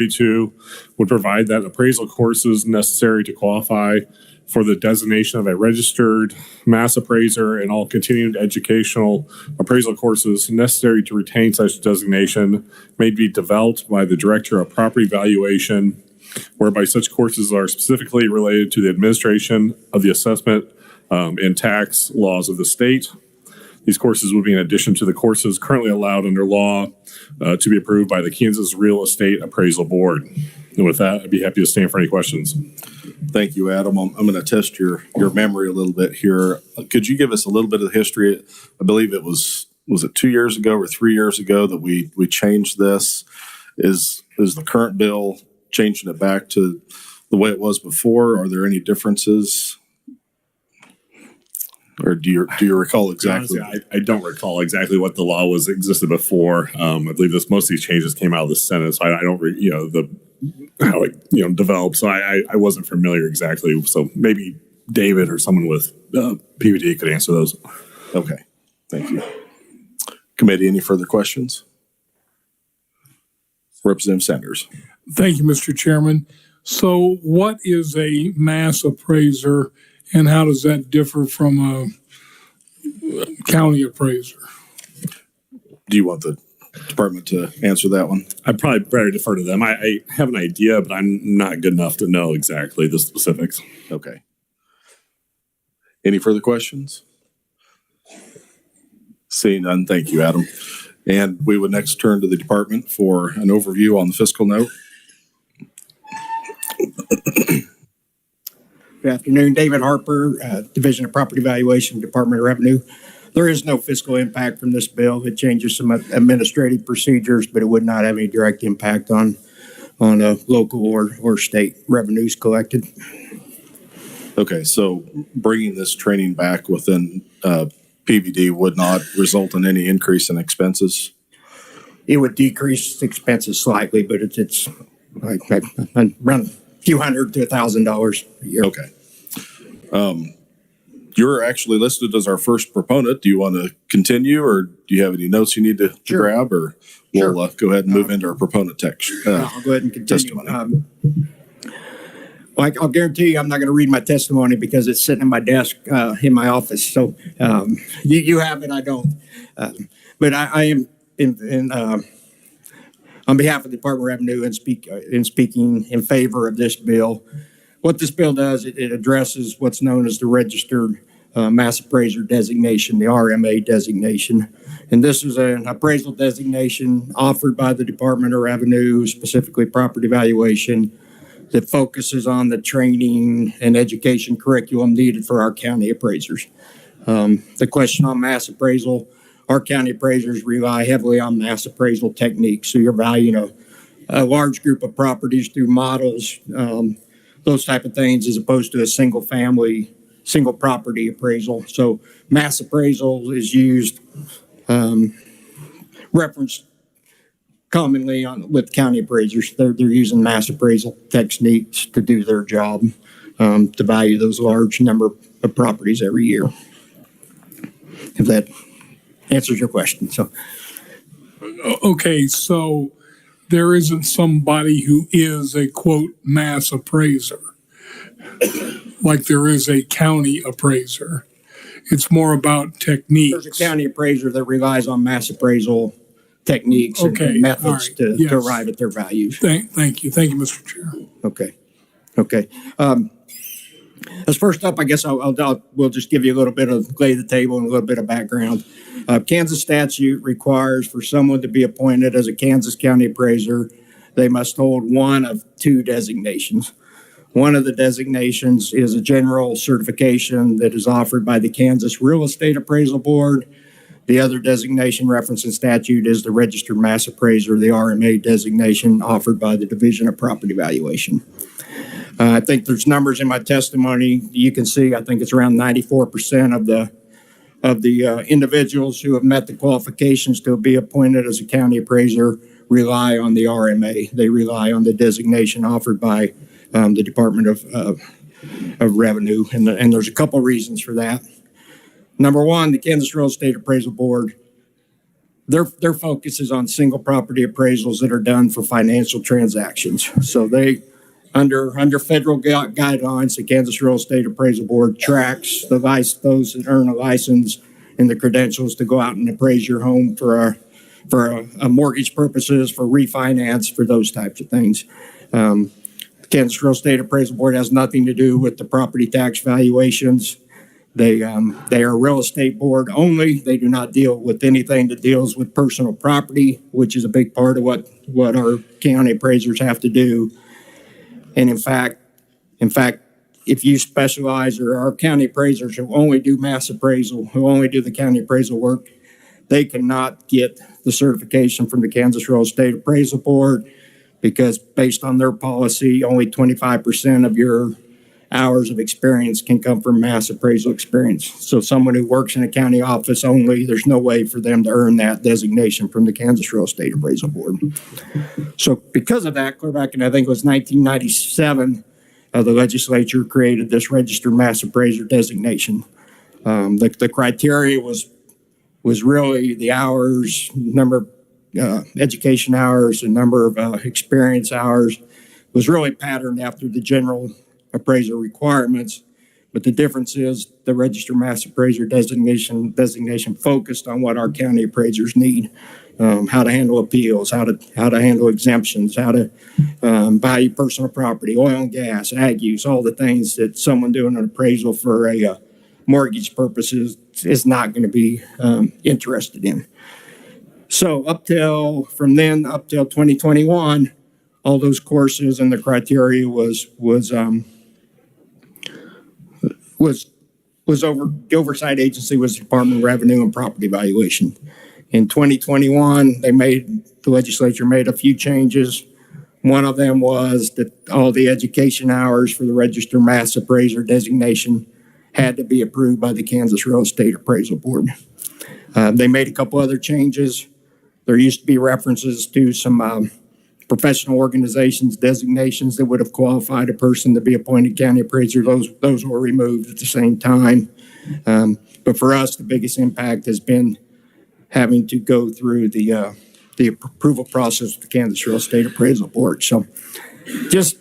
32 would provide that appraisal courses necessary to qualify for the designation of a registered mass appraiser and all continued educational appraisal courses necessary to retain such designation may be developed by the Director of Property Valuation, whereby such courses are specifically related to the administration of the assessment and tax laws of the state. These courses would be in addition to the courses currently allowed under law to be approved by the Kansas Real Estate Appraisal Board. And with that, I'd be happy to stand for any questions. Thank you, Adam. I'm going to test your memory a little bit here. Could you give us a little bit of the history? I believe it was it 2 years ago or 3 years ago that we changed this? Is the current bill changing it back to the way it was before? Are there any differences? Or do you recall exactly? Honestly, I don't recall exactly what the law existed before. I believe most of these changes came out of the Senate, so I don't how it developed. So I wasn't familiar exactly. So maybe David or someone with PVD could answer those. Okay, thank you. Committee, any further questions? Representative Sanders. Thank you, Mr. Chairman. So what is a mass appraiser and how does that differ from a county appraiser? Do you want the department to answer that one? I'd probably better defer to them. I have an idea, but I'm not good enough to know exactly the specifics. Okay. Any further questions? Seeing none, thank you, Adam. And we would next turn to the department for an overview on the fiscal note. Good afternoon, David Harper, Division of Property Valuation, Department of Revenue. There is no fiscal impact from this bill. It changes some administrative procedures, but it would not have any direct impact on local or state revenues collected. Okay, so bringing this training back within PVD would not result in any increase in expenses? It would decrease expenses slightly, but it's like around a few $100 to $1,000 a year. Okay. You're actually listed as our first proponent. Do you want to continue, or do you have any notes you need to grab, or we'll go ahead and move into our proponent text? I'll go ahead and continue. I'll guarantee you I'm not going to read my testimony because it's sitting in my desk in my office. So you have it, I don't. But I am on behalf of the Department of Revenue and speaking in favor of this bill. What this bill does, it addresses what's known as the Registered Mass Appraiser designation, the RMA designation. And this is an appraisal designation offered by the Department of Revenue, specifically property valuation, that focuses on the training and education curriculum needed for our county appraisers. The question on mass appraisal, our county appraisers rely heavily on mass appraisal techniques. So you're valuing a large group of properties through models, those type of things, as opposed to a single property appraisal. So mass appraisal is used, referenced commonly with county appraisers. They're using mass appraisal techniques to do their job, to value those large number of properties every year. If that answers your question. So, okay, so there isn't somebody who is a quote mass appraiser like there is a county appraiser. It's more about techniques. There's a county appraiser that relies on mass appraisal techniques and methods to arrive at their values. Thank you. Thank you, Mr. Chair. Okay. As first up, I guess we'll just give you a little bit of lay the table and a little bit of background. Kansas statute requires for someone to be appointed as a Kansas County appraiser, they must hold one of two designations. One of the designations is a general certification that is offered by the Kansas Real Estate Appraisal Board. The other designation referenced in statute is the Registered Mass Appraiser, the RMA designation offered by the Division of Property Valuation. I think there's numbers in my testimony. You can see, I think it's around 94% of the individuals who have met the qualifications to be appointed as a county appraiser rely on the RMA. They rely on the designation offered by the Department of Revenue, and there's a couple reasons for that. Number one, the Kansas Real Estate Appraisal Board, their focus is on single property appraisals that are done for financial transactions. So they, under federal guidelines, the Kansas Real Estate Appraisal Board tracks those that earn a license and the credentials to go out and appraise your home for a mortgage purposes, for refinance, for those types of things. The Kansas Real Estate Appraisal Board has nothing to do with the property tax valuations. They are a real estate board only. They do not deal with anything that deals with personal property, which is a big part of what our county appraisers have to do. And in fact, if you specialize, or our county appraisers who only do mass appraisal, who only do the county appraisal work, they cannot get the certification from the Kansas Real Estate Appraisal Board, because based on their policy, only 25% of your hours of experience can come from mass appraisal experience. So someone who works in a county office only, there's no way for them to earn that designation from the Kansas Real Estate Appraisal Board. So because of that, clear back in, I think it was 1997, the legislature created this registered mass appraiser designation. The criteria was really the hours, number of education hours, the number of experience hours, was really patterned after the general appraiser requirements. But the difference is the registered mass appraiser designation focused on what our county appraisers need: how to handle appeals, how to handle exemptions, how to value personal property, oil and gas, ag use, all the things that someone doing an appraisal for a mortgage purposes is not going to be interested in. So from then up till 2021, all those courses and the criteria was the oversight agency was the Department of Revenue and Property Valuation. In 2021, the legislature made a few changes. One of them was that all the education hours for the registered mass appraiser designation had to be approved by the Kansas Real Estate Appraisal Board. They made a couple other changes. There used to be references to some professional organizations designations that would have qualified a person to be appointed county appraiser. Those were removed at the same time. But for us, the biggest impact has been having to go through the approval process with the Kansas Real Estate Appraisal Board. So just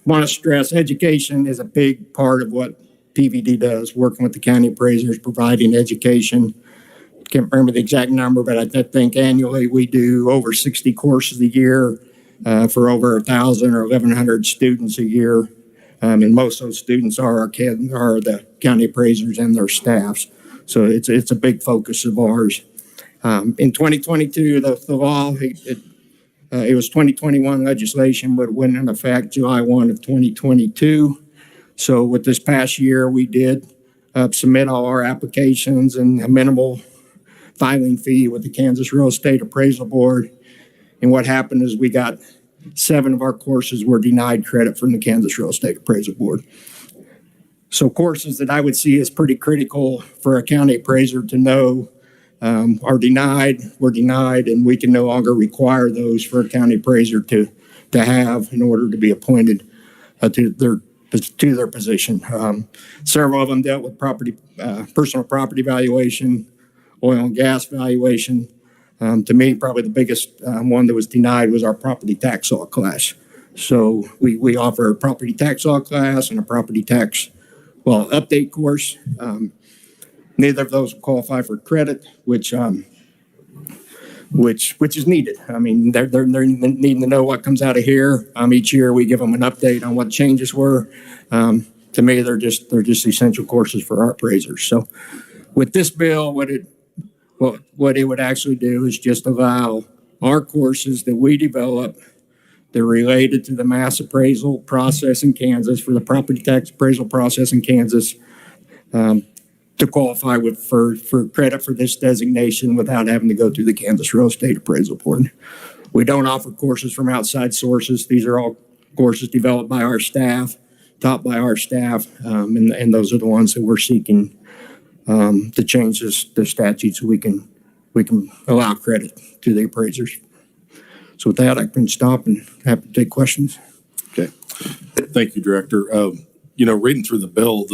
want to stress, education is a big part of what PVD does, working with the county appraisers, providing education. Can't remember the exact number, but I think annually we do over 60 courses a year for over 1,000 or 1,100 students a year. And most of those students are the county appraisers and their staffs. So it's a big focus of ours. In 2022, the law, it was 2021 legislation, but went into effect July 1 of 2022. So with this past year, we did submit all our applications and a minimal filing fee with the Kansas Real Estate Appraisal Board. And what happened is we got 7 of our courses were denied credit from the Kansas Real Estate Appraisal Board. So courses that I would see as pretty critical for a county appraiser to know were denied, and we can no longer require those for a county appraiser to have in order to be appointed to their position. Several of them dealt with personal property valuation, oil and gas valuation. To me, probably the biggest one that was denied was our property tax law class. So we offer a property tax law class and a property tax update course. Neither of those qualify for credit, which is needed. I mean, they're needing to know what comes out of here. Each year we give them an update on what changes were. To me, they're just essential courses for our appraisers. So with this bill, what it would actually do is just allow our courses that we develop that are related to the mass appraisal process in Kansas, for the property tax appraisal process in Kansas, to qualify for credit for this designation without having to go through the Kansas Real Estate Appraisal Board. We don't offer courses from outside sources. These are all courses developed by our staff, taught by our staff, and those are the ones that we're seeking to change the statutes so we can allow credit to the appraisers. So with that, I can stop and happy to take questions. Okay. Thank you, Director. Reading through the bill,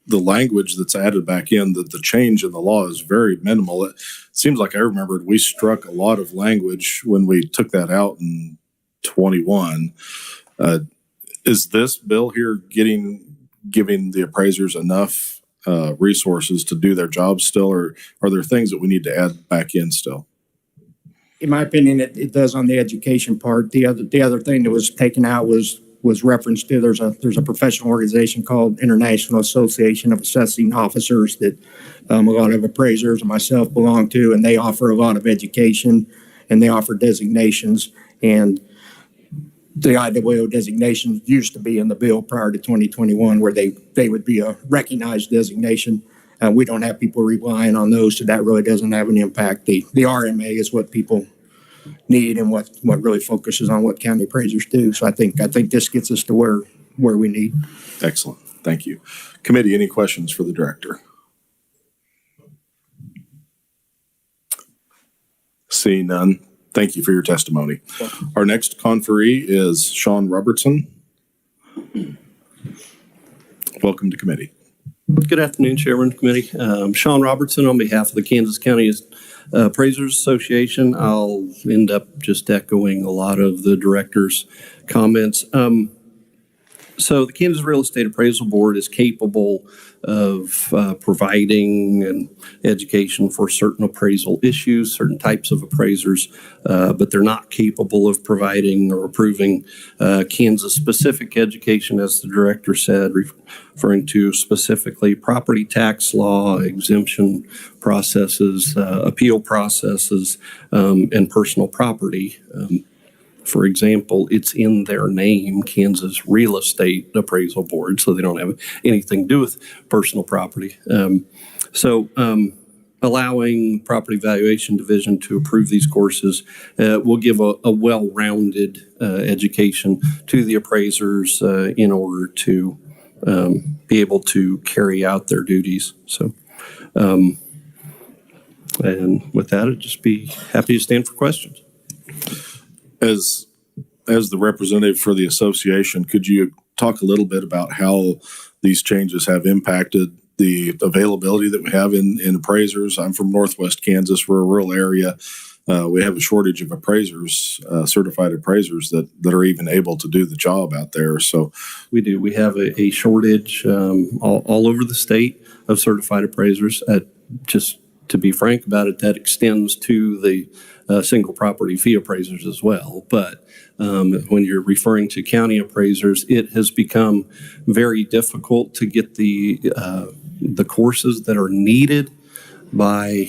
the language that's added back in, that the change in the law is very minimal. It seems like I remembered we struck a lot of language when we took that out in 21. Is this bill here giving the appraisers enough resources to do their job still, or are there things that we need to add back in still? In my opinion, it does on the education part. The other thing that was taken out was referenced to there's a professional organization called International Association of Assessing Officers that a lot of appraisers and myself belong to, and they offer a lot of education and they offer designations. And the IWO designation used to be in the bill prior to 2021, where they would be a recognized designation. We don't have people relying on those, so that really doesn't have an impact. The RMA is what people need and what really focuses on what county appraisers do. So I think this gets us to where we need. Excellent. Thank you. Committee, any questions for the director? Seeing none, thank you for your testimony. Our next conferee is Sean Robertson. Welcome to committee. Good afternoon, Chairman, Committee. Sean Robertson on behalf of the Kansas County Appraisers Association. I'll end up just echoing a lot of the director's comments. So the Kansas Real Estate Appraisal Board is capable of providing an education for certain appraisal issues, certain types of appraisers, but they're not capable of providing or approving Kansas-specific education, as the director said, referring to specifically property tax law, exemption processes, appeal processes, and personal property. For example, it's in their name, Kansas Real Estate Appraisal Board, so they don't have anything to do with personal property. Allowing Property Valuation Division to approve these courses will give a well-rounded education to the appraisers in order to be able to carry out their duties. So, and with that, I'd just be happy to stand for questions. As the representative for the association, could you talk a little bit about how these changes have impacted the availability that we have in appraisers? I'm from Northwest Kansas. We're a rural area. We have a shortage of appraisers, certified appraisers that are even able to do the job out there. So we do. We have a shortage all over the state of certified appraisers. Just to be frank about it, that extends to the single property fee appraisers as well. But when you're referring to county appraisers, it has become very difficult to get the courses that are needed by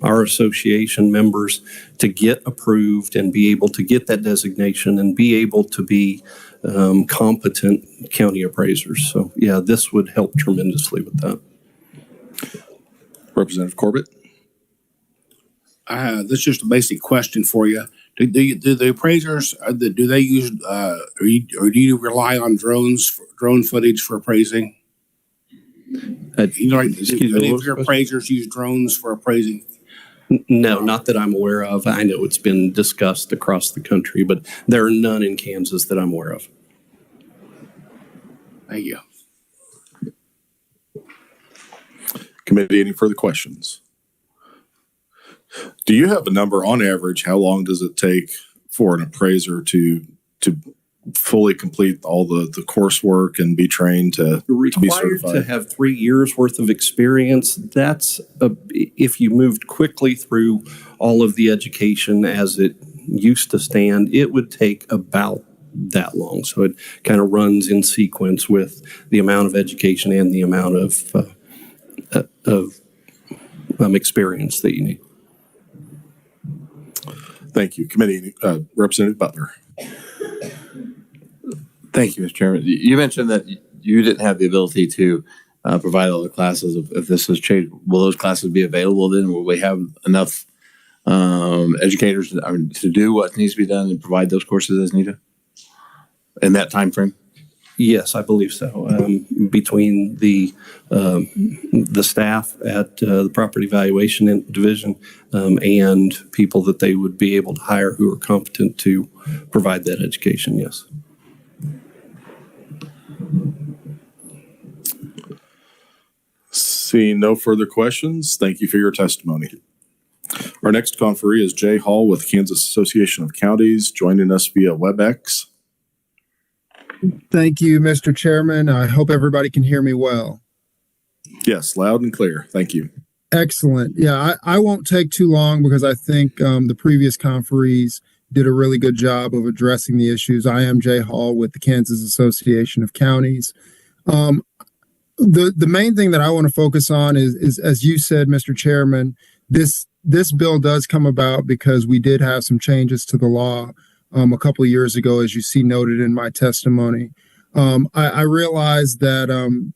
our association members to get approved and be able to get that designation and be able to be competent county appraisers. So yeah, this would help tremendously with that. Representative Corbett? This is just a basic question for you. Do the appraisers, do they use, or do you rely on drone footage for appraising? Like, any of your appraisers use drones for appraising? No, not that I'm aware of. I know it's been discussed across the country, but there are none in Kansas that I'm aware of. Thank you. Committee, any further questions? Do you have a number on average? How long does it take for an appraiser to fully complete all the coursework and be trained to be certified? To have 3 years worth of experience. That's if you moved quickly through all of the education as it used to stand, it would take about that long. So it kind of runs in sequence with the amount of education and the amount of experience that you need. Thank you. Committee, Representative Butler. Thank you, Mr. Chairman. You mentioned that you didn't have the ability to provide all the classes. If this has changed, will those classes be available then? Will we have enough educators to do what needs to be done and provide those courses as needed in that time frame? Yes, I believe so. Between the staff at the Property Valuation Division and people that they would be able to hire who are competent to provide that education, yes. Seeing no further questions, thank you for your testimony. Our next conferee is Jay Hall with Kansas Association of Counties, joining us via WebEx. Thank you, Mr. Chairman. I hope everybody can hear me well. Yes, loud and clear. Thank you. Excellent. Yeah, I won't take too long because I think the previous conferees did a really good job of addressing the issues. I am Jay Hall with the Kansas Association of Counties. The main thing that I want to focus on is, as you said, Mr. Chairman, this bill does come about because we did have some changes to the law a couple of years ago, as you see noted in my testimony. I realize that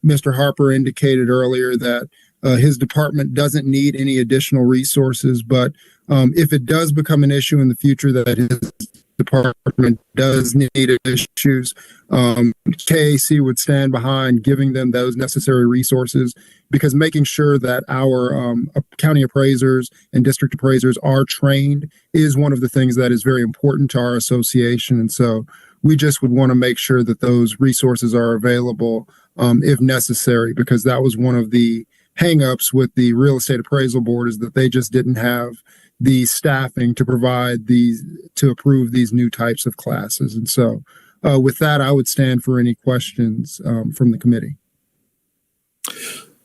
Mr. Harper indicated earlier that his department doesn't need any additional resources, but if it does become an issue in the future that his department does need issues, KAC would stand behind giving them those necessary resources, because making sure that our county appraisers and district appraisers are trained is one of the things that is very important to our association. And so we just would want to make sure that those resources are available if necessary, because that was one of the hangups with the Real Estate Appraisal Board, is that they just didn't have the staffing to provide to approve these new types of classes. And so with that, I would stand for any questions from the committee.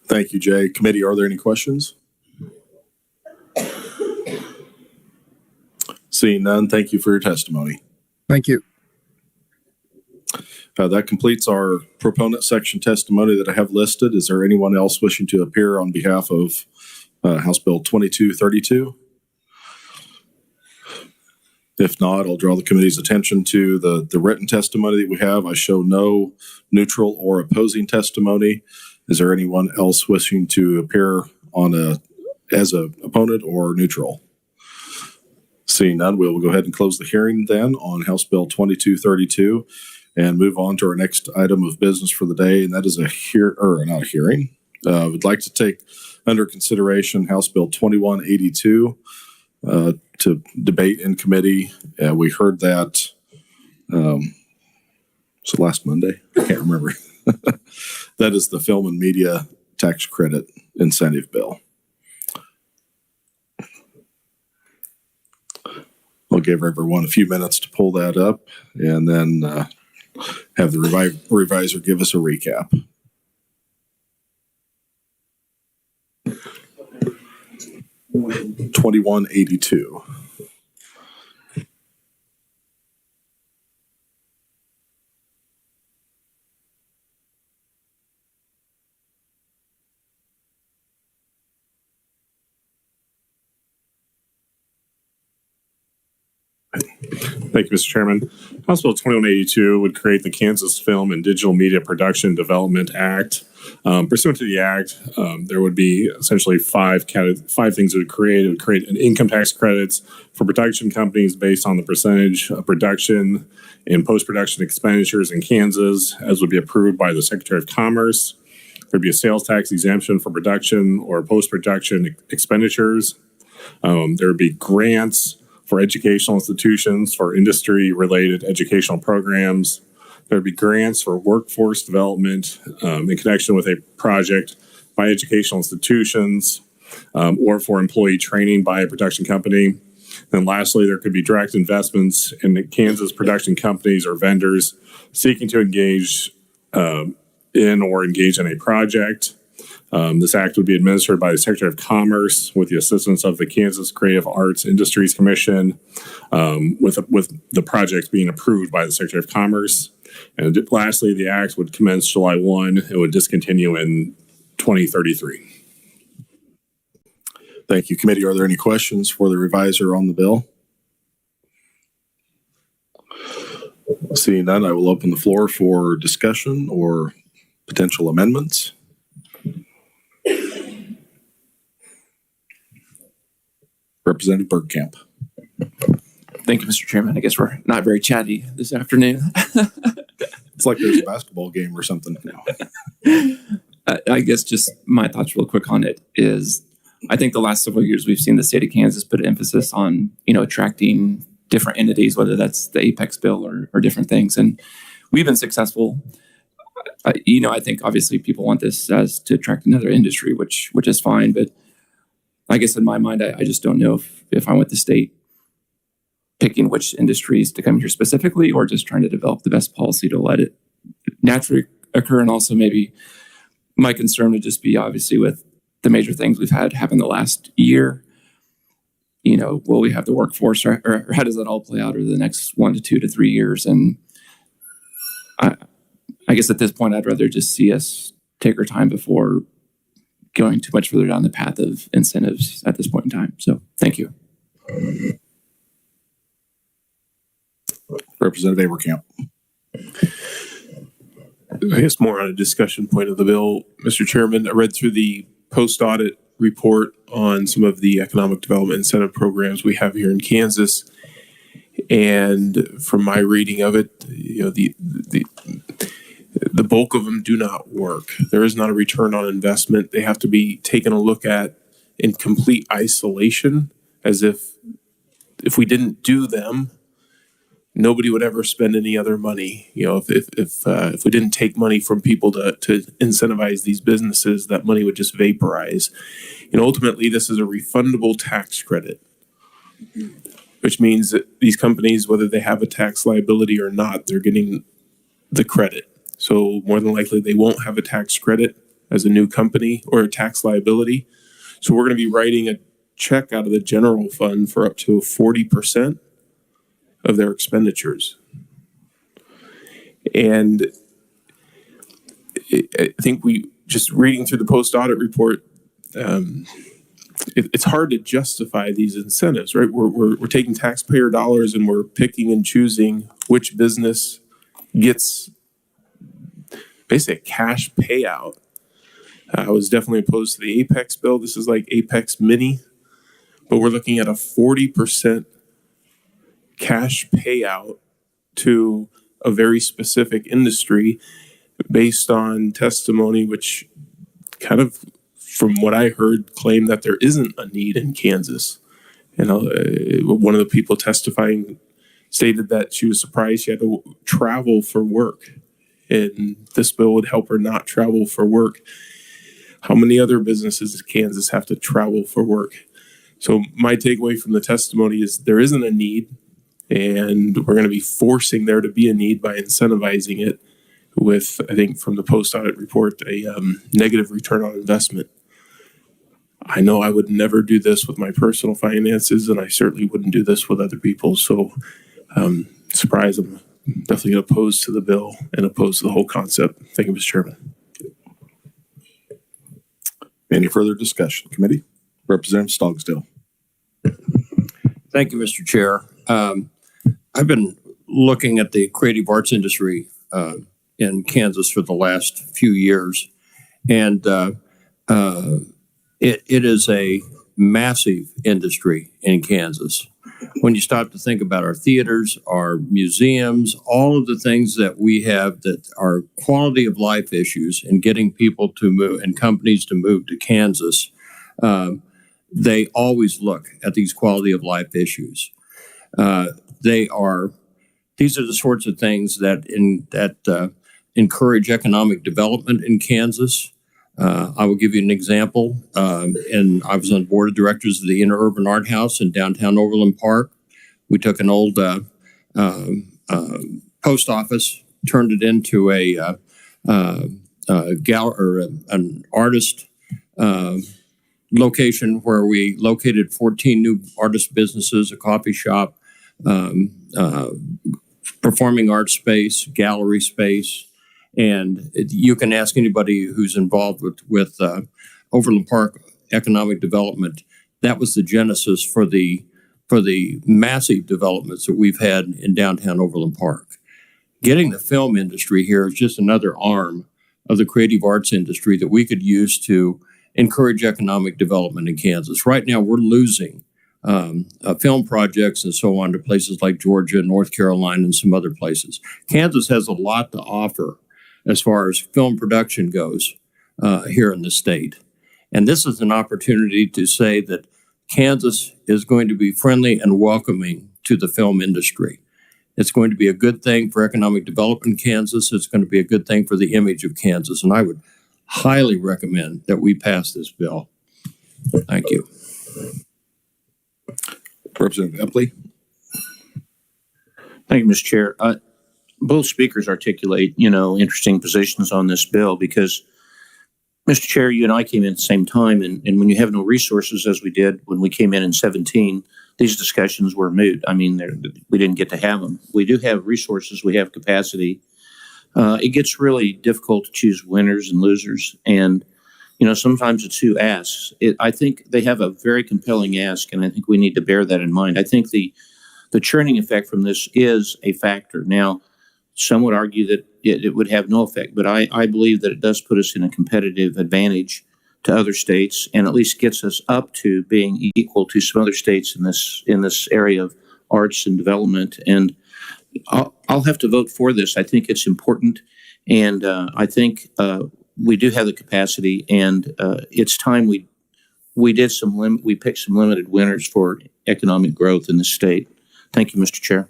Thank you, Jay. Committee, are there any questions? Seeing none, thank you for your testimony. Thank you. That completes our proponent section testimony that I have listed. Is there anyone else wishing to appear on behalf of House Bill 2232? If not, I'll draw the committee's attention to the written testimony that we have. I show no neutral or opposing testimony. Is there anyone else wishing to appear as an opponent or neutral? Seeing none, we will go ahead and close the hearing then on House Bill 2232 and move on to our next item of business for the day, and that is not a hearing. We'd like to take under consideration House Bill 2182 to debate in committee. We heard that so last Monday. I can't remember. That is the Film and Media Tax Credit Incentive Bill. I'll give everyone a few minutes to pull that up and then have the reviser give us a recap. Okay. 2182. Thank you, Mr. Chairman. House Bill 2182 would create the Kansas Film and Digital Media Production Development Act. Pursuant to the act, there would be essentially five things it would create. It would create an income tax credits for production companies based on the percentage of production and post-production expenditures in Kansas, as would be approved by the Secretary of Commerce. There'd be a sales tax exemption for production or post-production expenditures. There would be grants for educational institutions for industry-related educational programs. There would be grants for workforce development in connection with a project by educational institutions or for employee training by a production company. And lastly, there could be direct investments in the Kansas production companies or vendors seeking to engage in or engage in a project. This act would be administered by the Secretary of Commerce with the assistance of the Kansas Creative Arts Industries Commission, with the projects being approved by the Secretary of Commerce. And lastly, the act would commence July 1 and would discontinue in 2033. Thank you. Committee, are there any questions for the reviser on the bill? Seeing none, I will open the floor for discussion or potential amendments. Representative Bergkamp. Thank you, Mr. Chairman. I guess we're not very chatty this afternoon. It's like there's a basketball game or something. I guess just my thoughts real quick on it is I think the last several years we've seen the state of Kansas put emphasis on, attracting different entities, whether that's the Apex bill or different things. And we've been successful. I think obviously people want this as to attract another industry, which is fine. But I guess in my mind, I just don't know if I want the state picking which industries to come here specifically, or just trying to develop the best policy to let it naturally occur. And also maybe my concern would just be obviously with the major things we've had happen the last year. Will we have the workforce, or how does that all play out over the next 1 to 2 to 3 years? And I guess at this point, I'd rather just see us take our time before going too much further down the path of incentives at this point in time. So thank you. Representative Avercamp. I guess more on a discussion point of the bill. Mr. Chairman, I read through the post-audit report on some of the economic development incentive programs we have here in Kansas. And from my reading of it, the bulk of them do not work. There is not a return on investment. They have to be taken a look at in complete isolation, as if we didn't do them, nobody would ever spend any other money. If we didn't take money from people to incentivize these businesses, that money would just vaporize. Ultimately, this is a refundable tax credit, which means that these companies, whether they have a tax liability or not, they're getting the credit. So more than likely, they won't have a tax credit as a new company or a tax liability. So we're going to be writing a check out of the general fund for up to 40% of their expenditures. And I think just reading through the post-audit report, it's hard to justify these incentives, right? We're taking taxpayer dollars and we're picking and choosing which business gets basically a cash payout. I was definitely opposed to the Apex bill. This is like Apex Mini, but we're looking at a 40% cash payout to a very specific industry based on testimony, which kind of, from what I heard, claimed that there isn't a need in Kansas. And one of the people testifying stated that she was surprised she had to travel for work, and this bill would help her not travel for work. How many other businesses in Kansas have to travel for work? So my takeaway from the testimony is there isn't a need, and we're going to be forcing there to be a need by incentivizing it with, I think, from the post-audit report, a negative return on investment. I know I would never do this with my personal finances, and I certainly wouldn't do this with other people. So, surprise, I'm definitely opposed to the bill and opposed to the whole concept. Thank you, Mr. Chairman. Any further discussion, committee? Representative Stogsdill. Thank you, Mr. Chair. I've been looking at the creative arts industry in Kansas for the last few years, and it is a massive industry in Kansas. When you stop to think about our theaters, our museums, all of the things that we have that are quality of life issues, and getting people to move and companies to move to Kansas, they always look at these quality of life issues. These are the sorts of things that encourage economic development in Kansas. I will give you an example. And I was on the board of directors of the Interurban Art House in downtown Overland Park. We took an old post office, turned it into a gallery or an artist location where we located 14 new artist businesses, a coffee shop, performing arts space, gallery space. And you can ask anybody who's involved with Overland Park economic development. That was the genesis for the massive developments that we've had in downtown Overland Park. Getting the film industry here is just another arm of the creative arts industry that we could use to encourage economic development in Kansas. Right now, we're losing film projects and so on to places like Georgia, North Carolina, and some other places. Kansas has a lot to offer as far as film production goes here in the state. And this is an opportunity to say that Kansas is going to be friendly and welcoming to the film industry. It's going to be a good thing for economic development in Kansas. It's going to be a good thing for the image of Kansas. And I would highly recommend that we pass this bill. Thank you. Representative Epley. Thank you, Mr. Chair. Both speakers articulate, interesting positions on this bill because, Mr. Chair, you and I came in at the same time, and when you have no resources, as we did when we came in 17, these discussions were moot. I mean, we didn't get to have them. We do have resources. We have capacity. It gets really difficult to choose winners and losers, and sometimes it's who asks. I think they have a very compelling ask, and I think we need to bear that in mind. I think the churning effect from this is a factor. Now, some would argue that it would have no effect, but I believe that it does put us in a competitive advantage to other states, and at least gets us up to being equal to some other states in this area of arts and development. And I'll have to vote for this. I think it's important, and I think we do have the capacity, and it's time we picked some limited winners for economic growth in the state. Thank you, Mr. Chair.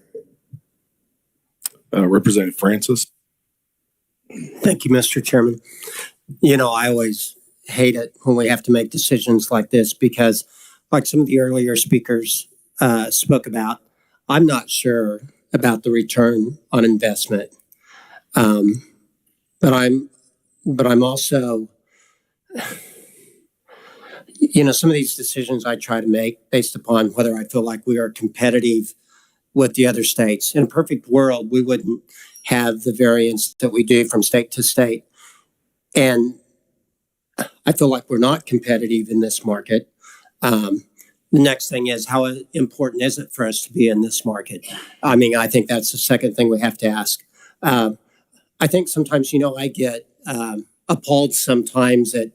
Representative Francis. Thank you, Mr. Chairman. I always hate it when we have to make decisions like this because, like some of the earlier speakers spoke about, I'm not sure about the return on investment. But I'm also, some of these decisions I try to make based upon whether I feel like we are competitive with the other states. In a perfect world, we wouldn't have the variance that we do from state to state. And I feel like we're not competitive in this market. The next thing is, how important is it for us to be in this market? I mean, I think that's the second thing we have to ask. I think sometimes, I get appalled sometimes at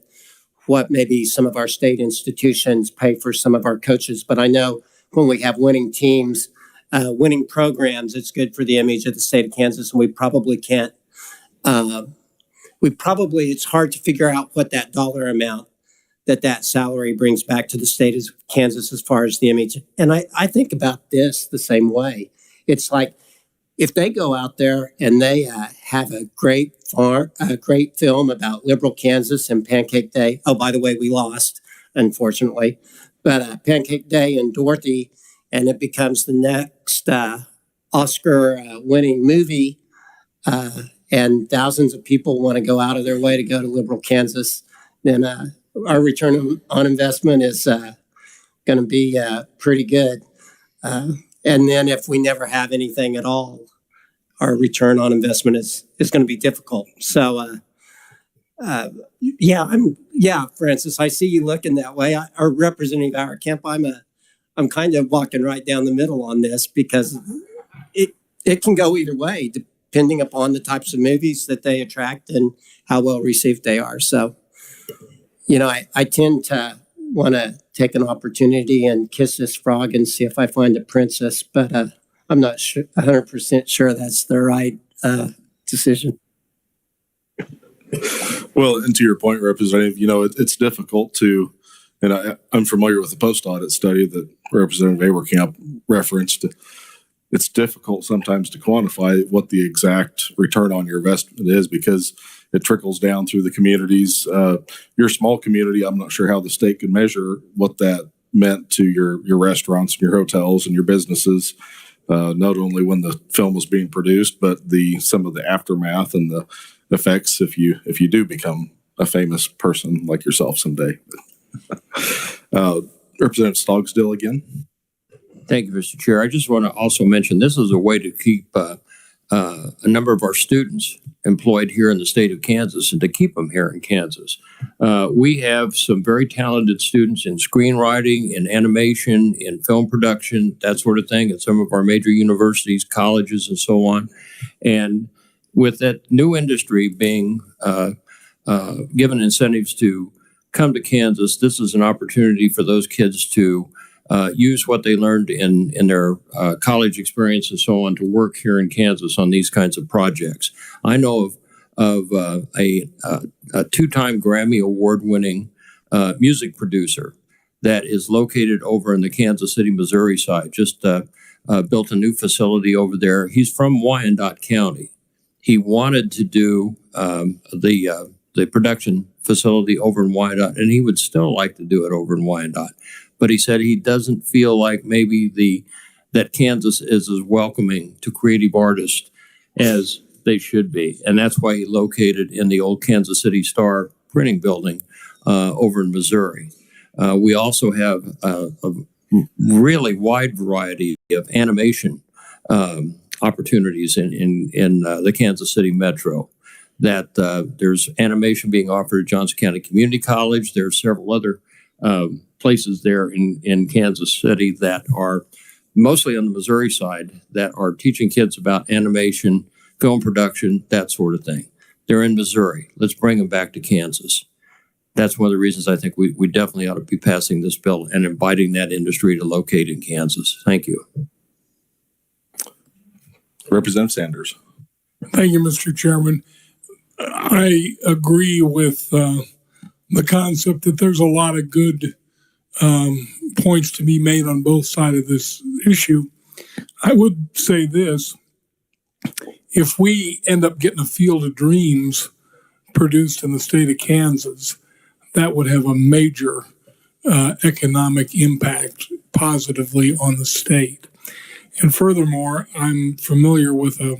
what maybe some of our state institutions pay for some of our coaches. But I know when we have winning teams, winning programs, it's good for the image of the state of Kansas. And we probably can't, it's hard to figure out what that dollar amount that salary brings back to the state of Kansas as far as the image. And I think about this the same way. It's like, if they go out there and they have a great film about liberal Kansas and Pancake Day. Oh, by the way, we lost, unfortunately. But Pancake Day and Dorothy, and it becomes the next Oscar-winning movie, and thousands of people want to go out of their way to go to liberal Kansas, then our return on investment is going to be pretty good. And then if we never have anything at all, our return on investment is going to be difficult. So, Francis, I see you looking that way. Our Representative Auerkamp, I'm kind of walking right down the middle on this because it can go either way depending upon the types of movies that they attract and how well received they are. So, I tend to want to take an opportunity and kiss this frog and see if I find a princess, but I'm not 100% sure that's the right decision. Well, and to your point, Representative, it's difficult to, and I'm familiar with the post-audit study that Representative Auerkamp referenced. It's difficult sometimes to quantify what the exact return on your investment is because it trickles down through the communities. Your small community, I'm not sure how the state could measure what that meant to your restaurants and your hotels and your businesses, not only when the film was being produced, but some of the aftermath and the effects if you do become a famous person like yourself someday. Representative Stogsdill again. Thank you, Mr. Chair. I just want to also mention this is a way to keep a number of our students employed here in the state of Kansas and to keep them here in Kansas. We have some very talented students in screenwriting, in animation, in film production, that sort of thing, at some of our major universities, colleges, and so on. And with that new industry being given incentives to come to Kansas, this is an opportunity for those kids to use what they learned in their college experience and so on to work here in Kansas on these kinds of projects. I know of a two-time Grammy Award-winning music producer that is located over in the Kansas City, Missouri side, just built a new facility over there. He's from Wyandotte County. He wanted to do the production facility over in Wyandotte, and he would still like to do it over in Wyandotte. But he said he doesn't feel like maybe that Kansas is as welcoming to creative artists as they should be. And that's why he located in the old Kansas City Star printing building over in Missouri. We also have a really wide variety of animation opportunities in the Kansas City Metro. That there's animation being offered at Johnson County Community College. There are several other places there in Kansas City that are mostly on the Missouri side that are teaching kids about animation, film production, that sort of thing. They're in Missouri. Let's bring them back to Kansas. That's one of the reasons I think we definitely ought to be passing this bill and inviting that industry to locate in Kansas. Thank you. Representative Sanders. Thank you, Mr. Chairman. I agree with the concept that there's a lot of good points to be made on both sides of this issue. I would say this: if we end up getting a Field of Dreams produced in the state of Kansas, that would have a major economic impact positively on the state. And furthermore, I'm familiar with a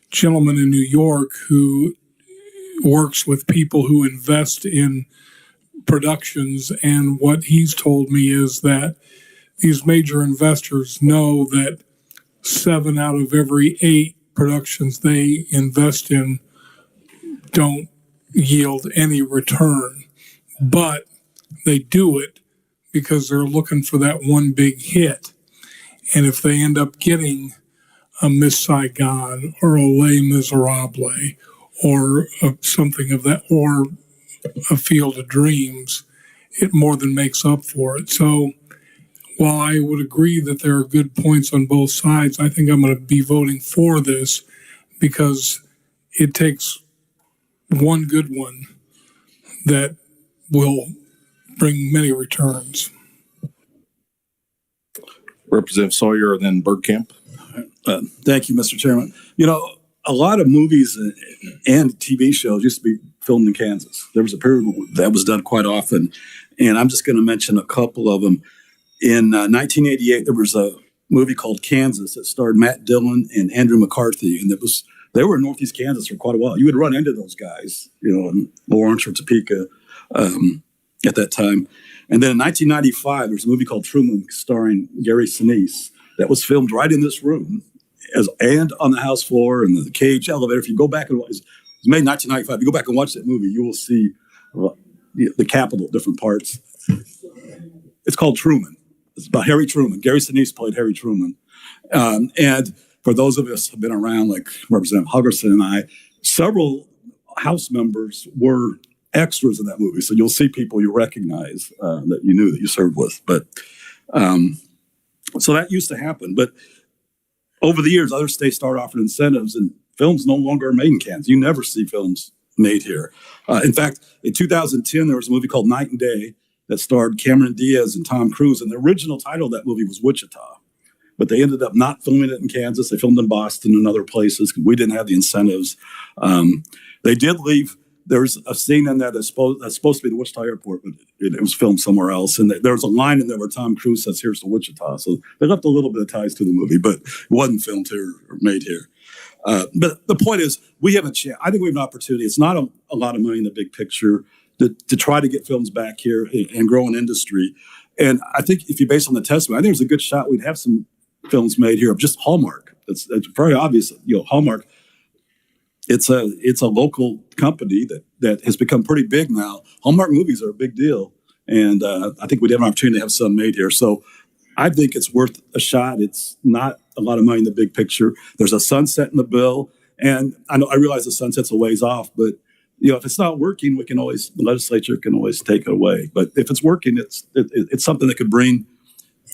gentleman in New York who works with people who invest in productions, and what he's told me is that these major investors know that 7 out of every 8 productions they invest in don't yield any return, but they do it because they're looking for that one big hit. And if they end up getting a Miss Saigon or a Les Miserables or something of that, or a Field of Dreams, it more than makes up for it. So while I would agree that there are good points on both sides, I think I'm going to be voting for this because it takes one good one that will bring many returns. Representative Sawyer, and then Bergkamp. Thank you, Mr. Chairman. You know, a lot of movies and TV shows used to be filmed in Kansas. There was a period that was done quite often, and I'm just going to mention a couple of them. In 1988, there was a movie called Kansas that starred Matt Dillon and Andrew McCarthy, and they were in Northeast Kansas for quite a while. You would run into those guys, you know, in Lawrence or Topeka at that time. And then in 1995, there's a movie called Truman starring Gary Sinise that was filmed right in this room and on the house floor and the cage elevator. If you go back and watch, it's made in 1995. If you go back and watch that movie, you will see the Capitol, different parts. It's called Truman. It's about Harry Truman. Gary Sinise played Harry Truman. And for those of us who have been around, like Representative Huggerson and I, several House members were extras in that movie. So you'll see people you recognize that you knew that you served with. But so that used to happen. But over the years, other states started offering incentives, and films no longer are made in Kansas. You never see films made here. In fact, in 2010, there was a movie called Night and Day that starred Cameron Diaz and Tom Cruise. And the original title of that movie was Wichita. But they ended up not filming it in Kansas. They filmed in Boston and other places because we didn't have the incentives. They did leave. There's a scene in there that's supposed to be the Wichita airport, but it was filmed somewhere else. And there was a line in there where Tom Cruise says, "Here's to Wichita." So they left a little bit of ties to the movie, but it wasn't filmed here or made here. But the point is, we have a chance. I think we have an opportunity. It's not a lot of money in the big picture to try to get films back here and grow an industry. And I think if you base on the testimony, I think there's a good shot we'd have some films made here of just Hallmark. It's very obvious. You know, Hallmark. It's a local company that has become pretty big now. Hallmark movies are a big deal, and I think we'd have an opportunity to have some made here. So I think it's worth a shot. It's not a lot of money in the big picture. There's a sunset in the bill, and I realize the sunset's a ways off, but you know, if it's not working, the legislature can always take it away. But if it's working, it's something that could bring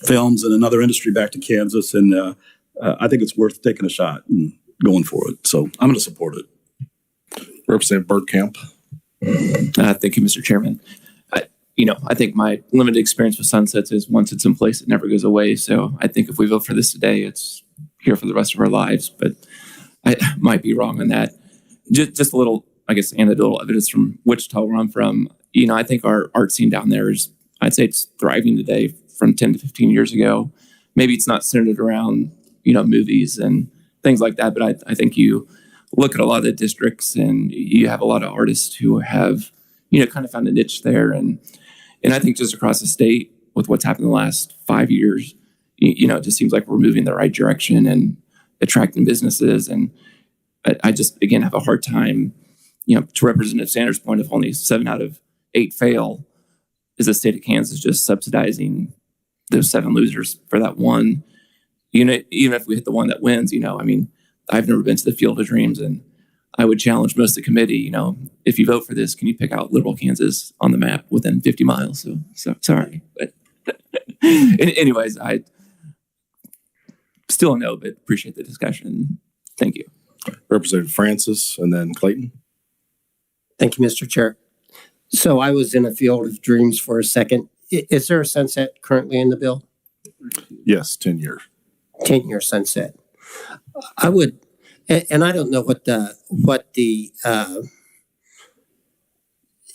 films and another industry back to Kansas, and I think it's worth taking a shot and going for it. So I'm going to support it. Representative Bergkamp. Thank you, Mr. Chairman. I think my limited experience with sunsets is once it's in place, it never goes away. So I think if we vote for this today, it's here for the rest of our lives. But I might be wrong on that. Just a little, I guess, anecdotal evidence from Wichita, where I'm from. I think our art scene down there is, I'd say it's thriving today from 10 to 15 years ago. Maybe it's not centered around, movies and things like that. But I think you look at a lot of the districts and you have a lot of artists who have, kind of found a niche there. And I think just across the state with what's happened in the last 5 years, it just seems like we're moving in the right direction and attracting businesses. And I just, again, have a hard time, to Representative Sanders' point, if only 7 out of 8 fail, is the state of Kansas just subsidizing those 7 losers for that one? Even if we hit the one that wins, I've never been to the Field of Dreams, and I would challenge most of the committee, if you vote for this, can you pick out Liberal Kansas on the map within 50 miles? So sorry. But anyways, I still no, but appreciate the discussion. Thank you. Representative Francis and then Clayton. Thank you, Mr. Chair. So I was in a field of dreams for a second. Is there a sunset currently in the bill? Yes, 10 years. 10-year sunset. I would, and I don't know what the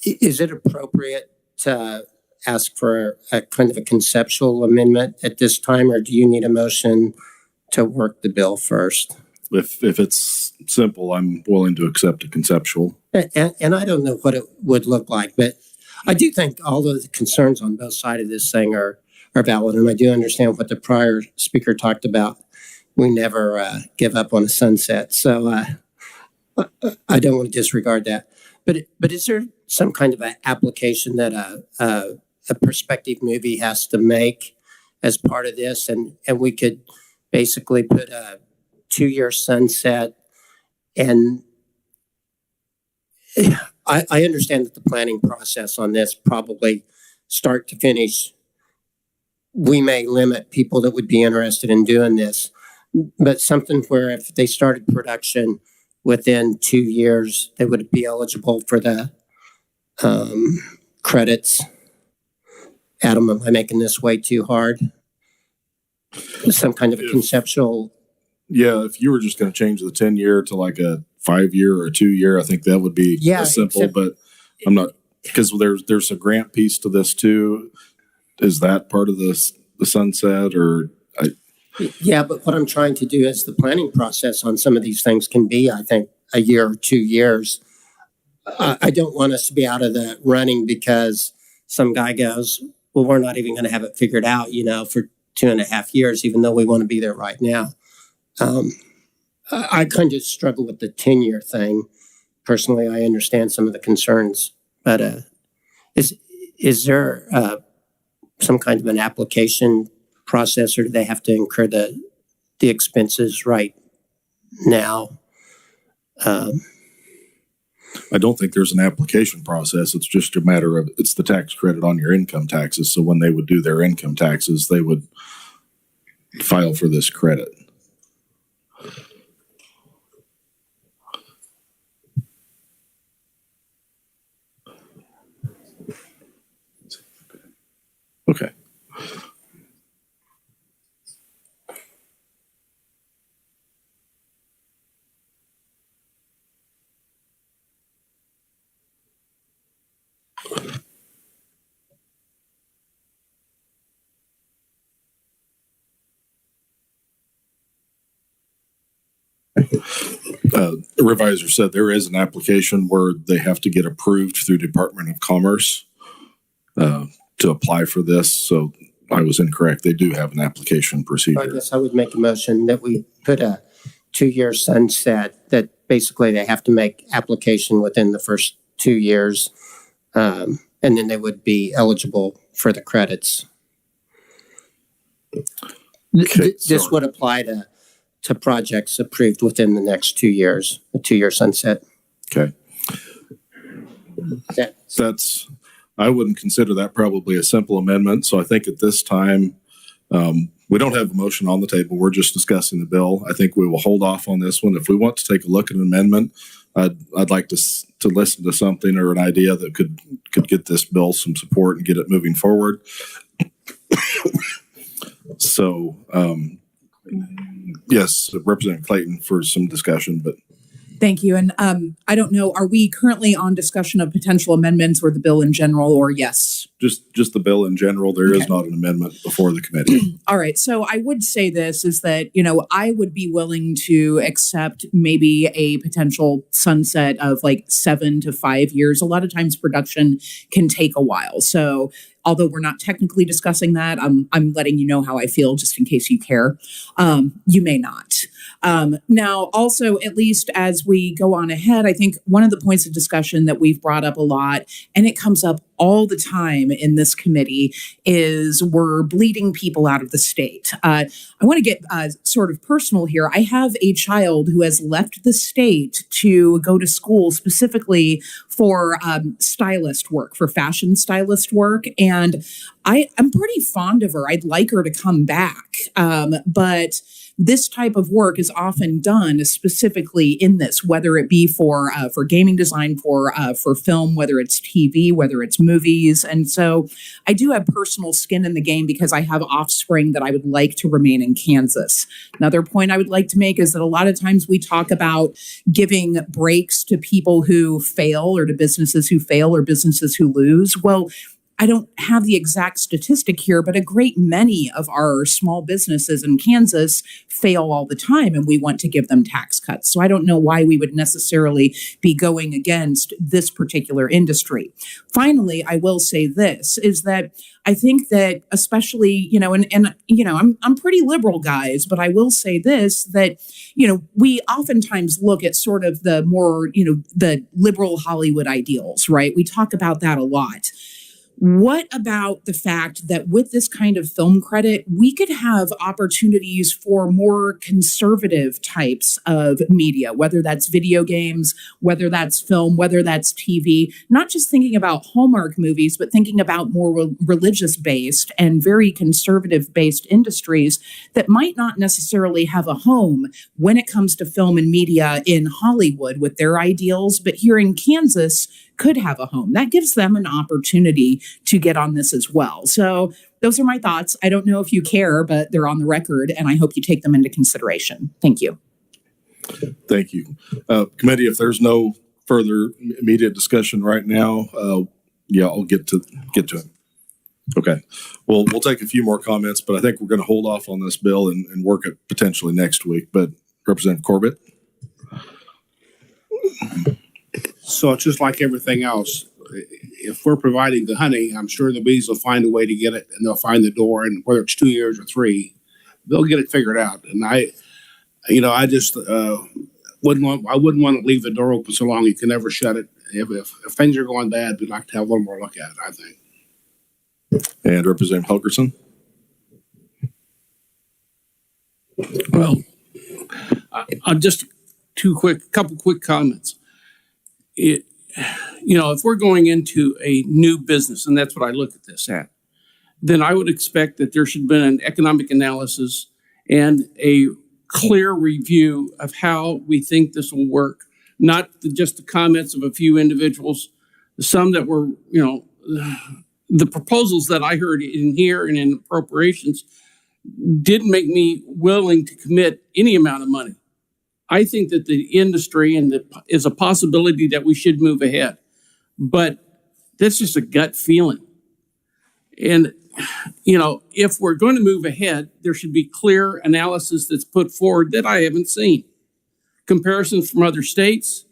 is it appropriate to ask for a kind of a conceptual amendment at this time, or do you need a motion to work the bill first? If it's simple, I'm willing to accept a conceptual. And I don't know what it would look like, but I do think all of the concerns on both sides of this thing are valid. And I do understand what the prior speaker talked about. We never give up on a sunset. So I don't want to disregard that. But is there some kind of an application that a prospective movie has to make as part of this? And we could basically put a 2-year sunset. And I understand that the planning process on this, probably start to finish, we may limit people that would be interested in doing this, but something where if they started production within 2 years, they would be eligible for the credits. Adam, am I making this way too hard? Some kind of a conceptual. Yeah, if you were just going to change the 10-year to like a 5-year or a 2-year, I think that would be simple. But I'm not, because there's a grant piece to this too. Is that part of the sunset or? Yeah, but what I'm trying to do is the planning process on some of these things can be, I think, a year or 2 years. I don't want us to be out of the running because some guy goes, well, we're not even going to have it figured out, for 2.5 years, even though we want to be there right now. I kind of struggle with the 10-year thing. Personally, I understand some of the concerns, but is there some kind of an application process, or do they have to incur the expenses right now? I don't think there's an application process. It's just a matter of, it's the tax credit on your income taxes. So when they would do their income taxes, they would file for this credit. Okay. The revisor said there is an application where they have to get approved through Department of Commerce to apply for this. So I was incorrect. They do have an application procedure. I guess I would make a motion that we put a 2-year sunset, that basically they have to make application within the first 2 years, and then they would be eligible for the credits. Okay, this would apply to projects approved within the next 2 years, a 2-year sunset. Okay. I wouldn't consider that probably a simple amendment. So I think at this time, we don't have a motion on the table. We're just discussing the bill. I think we will hold off on this one. If we want to take a look at an amendment, I'd like to listen to something or an idea that could get this bill some support and get it moving forward. So, yes, Representative Clayton for some discussion, but. Thank you. And I don't know, are we currently on discussion of potential amendments or the bill in general, or yes? Just the bill in general. There is not an amendment before the committee. All right. So I would say this is that, I would be willing to accept maybe a potential sunset of like 7 to 5 years. A lot of times production can take a while. So although we're not technically discussing that, I'm letting you know how I feel just in case you care. You may not. Now, also, at least as we go on ahead, I think one of the points of discussion that we've brought up a lot, and it comes up all the time in this committee, is we're bleeding people out of the state. I want to get sort of personal here. I have a child who has left the state to go to school specifically for stylist work, for fashion stylist work. And I'm pretty fond of her. I'd like her to come back. But this type of work is often done specifically in this, whether it be for gaming design, for film, whether it's TV, whether it's movies. And so I do have personal skin in the game because I have offspring that I would like to remain in Kansas. Another point I would like to make is that a lot of times we talk about giving breaks to people who fail, or to businesses who fail, or businesses who lose. Well, I don't have the exact statistic here, but a great many of our small businesses in Kansas fail all the time, and we want to give them tax cuts. So I don't know why we would necessarily be going against this particular industry. Finally, I will say this, is that I think that especially, I'm pretty liberal, guys, but I will say this, that, we oftentimes look at sort of the more, the liberal Hollywood ideals, right? We talk about that a lot. What about the fact that with this kind of film credit, we could have opportunities for more conservative types of media, whether that's video games, whether that's film, whether that's TV, not just thinking about Hallmark movies, but thinking about more religious-based and very conservative-based industries that might not necessarily have a home when it comes to film and media in Hollywood with their ideals, but here in Kansas could have a home. That gives them an opportunity to get on this as well. So those are my thoughts. I don't know if you care, but they're on the record, and I hope you take them into consideration. Thank you. Thank you. Committee, if there's no further immediate discussion right now, I'll get to it. Okay. Well, we'll take a few more comments, but I think we're going to hold off on this bill and work it potentially next week. But Representative Corbett? So it's just like everything else. If we're providing the honey, I'm sure the bees will find a way to get it, and they'll find the door. And whether it's 2 years or 3, they'll get it figured out. And I just wouldn't want to leave the door open so long you can never shut it. If things are going bad, we'd like to have one more look at it, I think. And Representative Helgerson? Well, I'll just couple quick comments. If we're going into a new business, and that's what I look at this at, then I would expect that there should be an economic analysis and a clear review of how we think this will work, not just the comments of a few individuals. Some that were, the proposals that I heard in here and in appropriations didn't make me willing to commit any amount of money. I think that the industry is a possibility that we should move ahead, but that's just a gut feeling. And, if we're going to move ahead, there should be clear analysis that's put forward that I haven't seen. Comparisons from other states,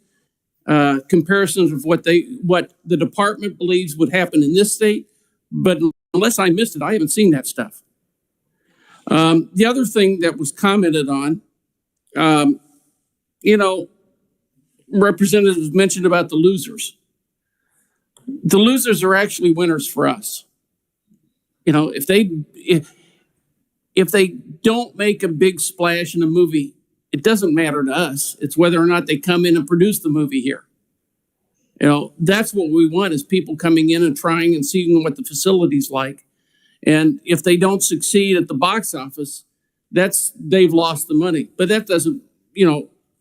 comparisons of what the department believes would happen in this state, but unless I missed it, I haven't seen that stuff. The other thing that was commented on, representatives mentioned about the losers. The losers are actually winners for us. If they don't make a big splash in a movie, it doesn't matter to us. It's whether or not they come in and produce the movie here. That's what we want, is people coming in and trying and seeing what the facility's like. And if they don't succeed at the box office, they've lost the money. But that doesn't,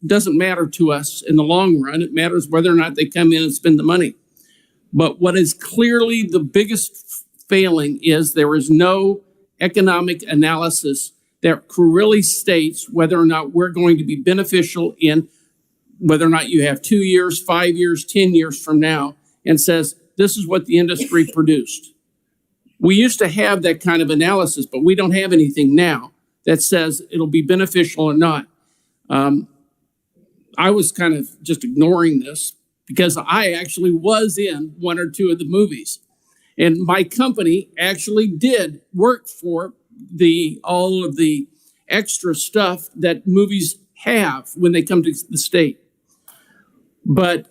doesn't matter to us in the long run. It matters whether or not they come in and spend the money. But what is clearly the biggest failing is there is no economic analysis that really states whether or not we're going to be beneficial in whether or not you have 2 years, 5 years, 10 years from now, and says, this is what the industry produced. We used to have that kind of analysis, but we don't have anything now that says it'll be beneficial or not. I was kind of just ignoring this because I actually was in 1 or 2 of the movies. And my company actually did work for all of the extra stuff that movies have when they come to the state. But,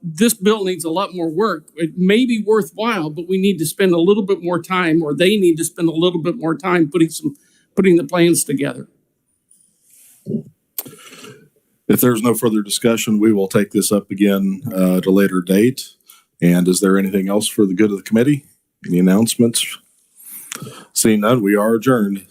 this bill needs a lot more work. It may be worthwhile, but we need to spend a little bit more time, or they need to spend a little bit more time putting the plans together. If there's no further discussion, we will take this up again at a later date. And is there anything else for the good of the committee? Any announcements? Seeing none, we are adjourned.